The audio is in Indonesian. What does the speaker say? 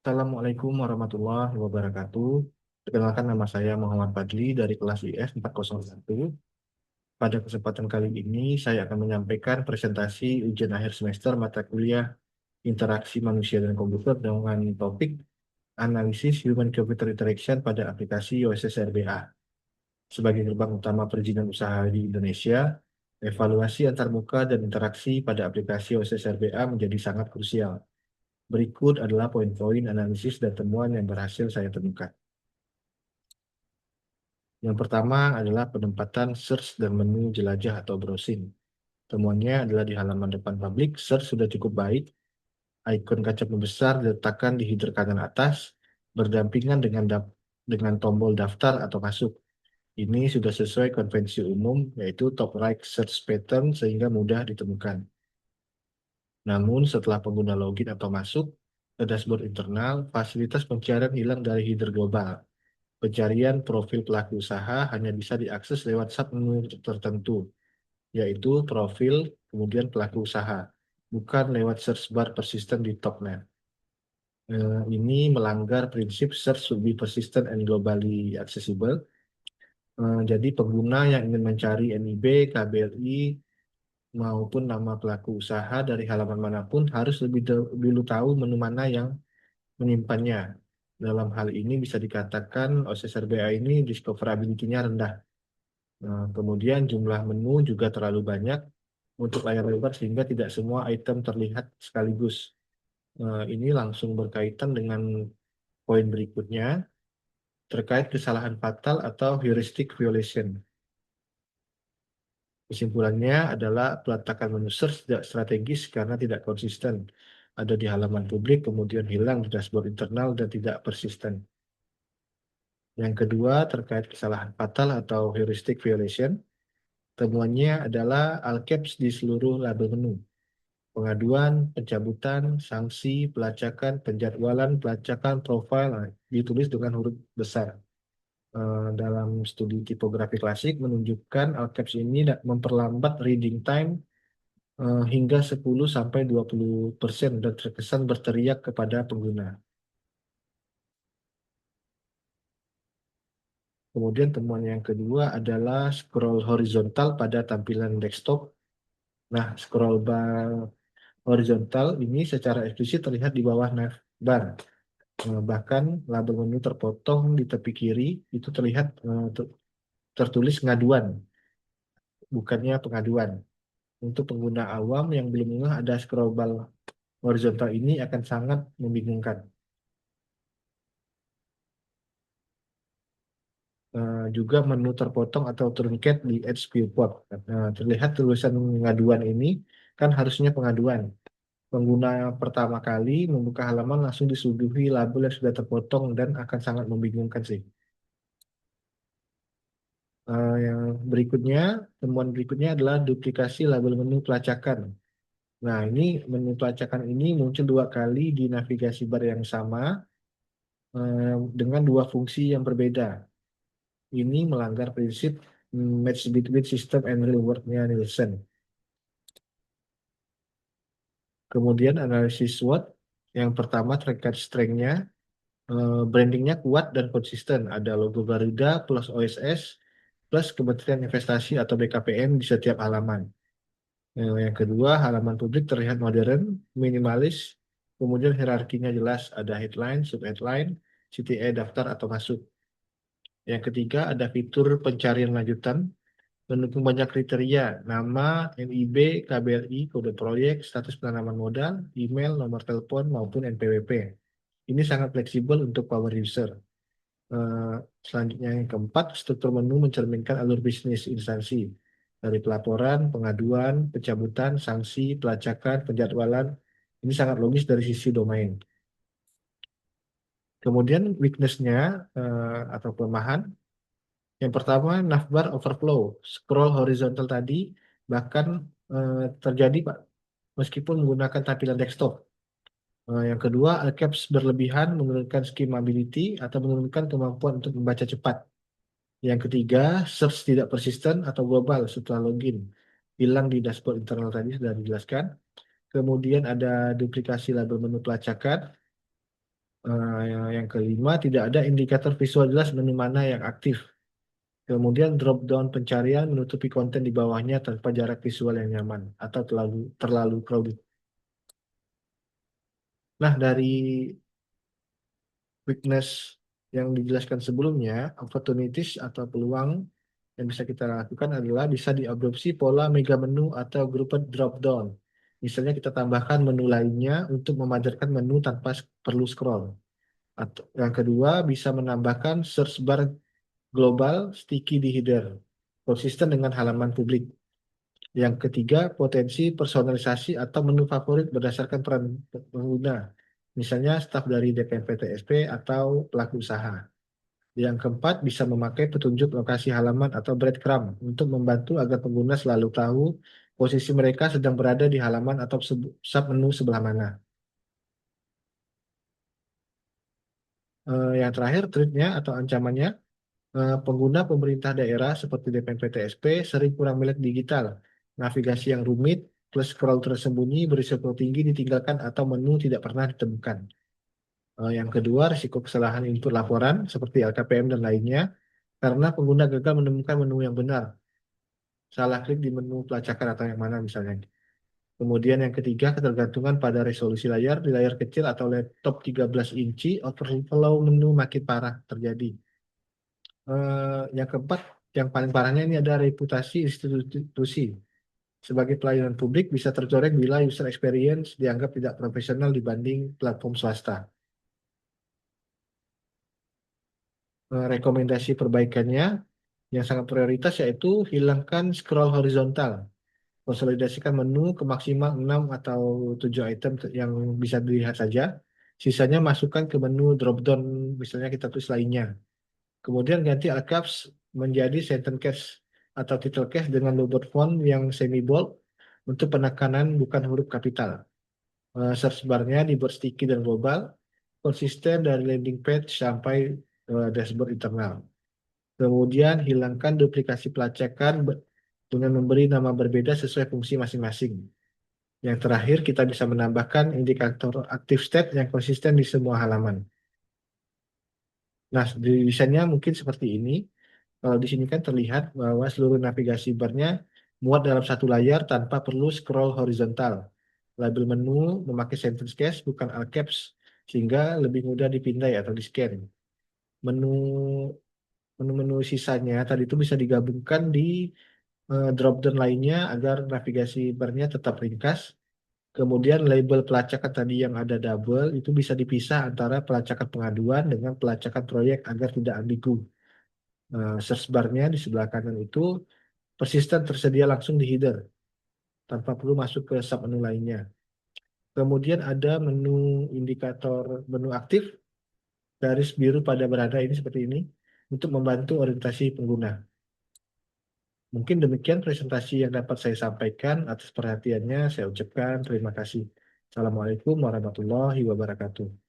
Assalamualaikum warahmatullahi wabarakatuh. Perkenalkan, nama saya Muhammad Fadli dari kelas IF 401. Pada kesempatan kali ini saya akan menyampaikan presentasi ujian akhir semester mata kuliah Interaksi Manusia dan Komputer dengan topik Analisis Human Computer Interaction pada aplikasi OSS RBA. Sebagai gerbang utama perizinan usaha di Indonesia, evaluasi antarmuka dan interaksi pada aplikasi OSS RBA menjadi sangat krusial. Berikut adalah poin-poin analisis dan temuan yang berhasil saya temukan. Yang pertama adalah penempatan search dan menu jelajah atau browsing. Temuannya adalah di halaman depan publik, search sudah cukup baik. Ikon kaca pembesar diletakkan di header kanan atas, berdampingan dengan tombol daftar atau masuk. Ini sudah sesuai konvensi umum, yaitu top right search pattern sehingga mudah ditemukan. Namun setelah pengguna login atau masuk ke dashboard internal, fasilitas pencarian hilang dari header global. Pencarian profil pelaku usaha hanya bisa diakses lewat submenu tertentu, yaitu profil, kemudian pelaku usaha, bukan lewat search bar persisten di topnya. Ini melanggar prinsip search should be persistent and globally accessible. Jadi pengguna yang ingin mencari NIB, KBRI, maupun nama pelaku usaha dari halaman manapun harus lebih dulu tahu menu mana yang menyimpannya. Dalam hal ini bisa dikatakan OSS RBA ini discoverability-nya rendah. Kemudian jumlah menu juga terlalu banyak untuk layar lebar sehingga tidak semua item terlihat sekaligus. Ini langsung berkaitan dengan poin berikutnya terkait kesalahan fatal atau heuristic violation. Kesimpulannya adalah peletakan menu search tidak strategis karena tidak konsisten. Ada di halaman publik, kemudian hilang di dashboard internal dan tidak persisten. Yang kedua terkait kesalahan fatal atau heuristic violation. Temuannya adalah all caps di seluruh label menu. Pengaduan, pencabutan, sanksi, pelacakan, penjadwalan, pelacakan, profil ditulis dengan huruf besar. Dalam studi tipografi klasik menunjukkan all caps ini memperlambat reading time hingga 10-20% dan terkesan berteriak kepada pengguna. Kemudian temuan yang kedua adalah scroll horizontal pada tampilan desktop. Nah, scroll bar horizontal ini secara eksplisit terlihat di bawah navbar. Bahkan label menu terpotong di tepi kiri itu terlihat tertulis ngaduan, bukannya pengaduan. Untuk pengguna awam yang belum ngeh ada scroll bar horizontal ini akan sangat membingungkan. Juga menu terpotong atau truncated di Edge Viewport. Terlihat tulisan pengaduan ini kan harusnya pengaduan. Pengguna pertama kali membuka halaman langsung disuguhi label yang sudah terpotong dan akan sangat membingungkan sih. Yang berikutnya, temuan berikutnya adalah duplikasi label menu pelacakan. Nah, ini menu pelacakan ini muncul dua kali di navigasi bar yang sama dengan dua fungsi yang berbeda. Ini melanggar prinsip match between system and real world-nya Nielsen. Kemudian analisis SWOT, yang pertama terkait strength-nya, brandingnya kuat dan konsisten. Ada logo Garuda plus OSS plus Kementerian Investasi atau BKPM di setiap halaman. Yang kedua, halaman publik terlihat modern, minimalis, kemudian hierarkinya jelas, ada headline, subheadline, CTA, daftar atau masuk. Yang ketiga, ada fitur pencarian lanjutan, mendukung banyak kriteria, nama, NIB, KBRI, kode proyek, status penanaman modal, email, nomor telepon, maupun NPWP. Ini sangat fleksibel untuk power user. Eh, Selanjutnya yang keempat, struktur menu mencerminkan alur bisnis instansi dari pelaporan, pengaduan, pencabutan, sanksi, pelacakan, penjadwalan. Ini sangat logis dari sisi domain. Kemudian weakness-nya atau kelemahan. Yang pertama, navbar overflow. Scroll horizontal tadi bahkan terjadi Pak, meskipun menggunakan tampilan desktop. Yang kedua, all caps berlebihan menurunkan skimmability atau menurunkan kemampuan untuk membaca cepat. Yang ketiga, search tidak persisten atau global setelah login. Hilang di dashboard internal tadi sudah dijelaskan. Kemudian ada duplikasi label menu pelacakan. Yang kelima, tidak ada indikator visual jelas menu mana yang aktif. Kemudian drop down pencarian menutupi konten di bawahnya tanpa jarak visual yang nyaman atau terlalu terlalu crowded. Nah, dari weakness yang dijelaskan sebelumnya, opportunities atau peluang yang bisa kita lakukan adalah bisa diadopsi pola mega menu atau grouped drop down. Misalnya kita tambahkan menu lainnya untuk memadarkan menu tanpa perlu scroll. Atau yang kedua, bisa menambahkan search bar global sticky di header, konsisten dengan halaman publik. Yang ketiga, potensi personalisasi atau menu favorit berdasarkan peran pengguna. Misalnya staf dari DPM PTSP atau pelaku usaha. Yang keempat, bisa memakai petunjuk lokasi halaman atau breadcrumb untuk membantu agar pengguna selalu tahu posisi mereka sedang berada di halaman atau submenu sebelah mana. Yang terakhir, threat-nya atau ancamannya, pengguna pemerintah daerah seperti DPM PTSP sering kurang melek digital, navigasi yang rumit, plus scroll tersembunyi berisiko tinggi ditinggalkan atau menu tidak pernah ditemukan. Yang kedua, risiko kesalahan input laporan seperti LKPM dan lainnya, karena pengguna gagal menemukan menu yang benar, salah klik di menu pelacakan atau yang mana misalnya. Kemudian yang ketiga, ketergantungan pada resolusi layar. Di layar kecil atau laptop 13 inci, overflow menu makin parah terjadi. Yang keempat, yang paling parahnya ini ada reputasi institusi. Sebagai pelayanan publik bisa tercoreng bila user experience dianggap tidak profesional dibanding platform swasta. Rekomendasi perbaikannya yang sangat prioritas yaitu hilangkan scroll horizontal. Konsolidasikan menu ke maksimal 6 atau 7 item yang bisa dilihat saja. Sisanya masukkan ke menu drop down, misalnya kita tulis lainnya. Kemudian ganti alt caps menjadi sentence case atau title case dengan bobot font yang semi bold untuk penekanan bukan huruf kapital. Search bar-nya dibuat sticky dan global, konsisten dari landing page sampai dashboard internal. Kemudian hilangkan duplikasi pelacakan dengan memberi nama berbeda sesuai fungsi masing-masing. Yang terakhir, kita bisa menambahkan indikator active state yang konsisten di semua halaman. Nah, di desainnya mungkin seperti ini. Kalau di sini kan terlihat bahwa seluruh navigasi barnya muat dalam satu layar tanpa perlu scroll horizontal. Label menu memakai sentence case bukan all caps sehingga lebih mudah dipindai atau di-scan. Menu menu-menu sisanya tadi itu bisa digabungkan di drop down lainnya agar navigasi barnya tetap ringkas. Kemudian label pelacakan tadi yang ada double itu bisa dipisah antara pelacakan pengaduan dengan pelacakan proyek agar tidak ambigu. Search bar-nya di sebelah kanan itu persisten tersedia langsung di header tanpa perlu masuk ke submenu lainnya. Kemudian ada menu indikator menu aktif, garis biru pada beranda ini seperti ini untuk membantu orientasi pengguna. Mungkin demikian presentasi yang dapat saya sampaikan. Atas perhatiannya saya ucapkan terima kasih. Assalamualaikum warahmatullahi wabarakatuh.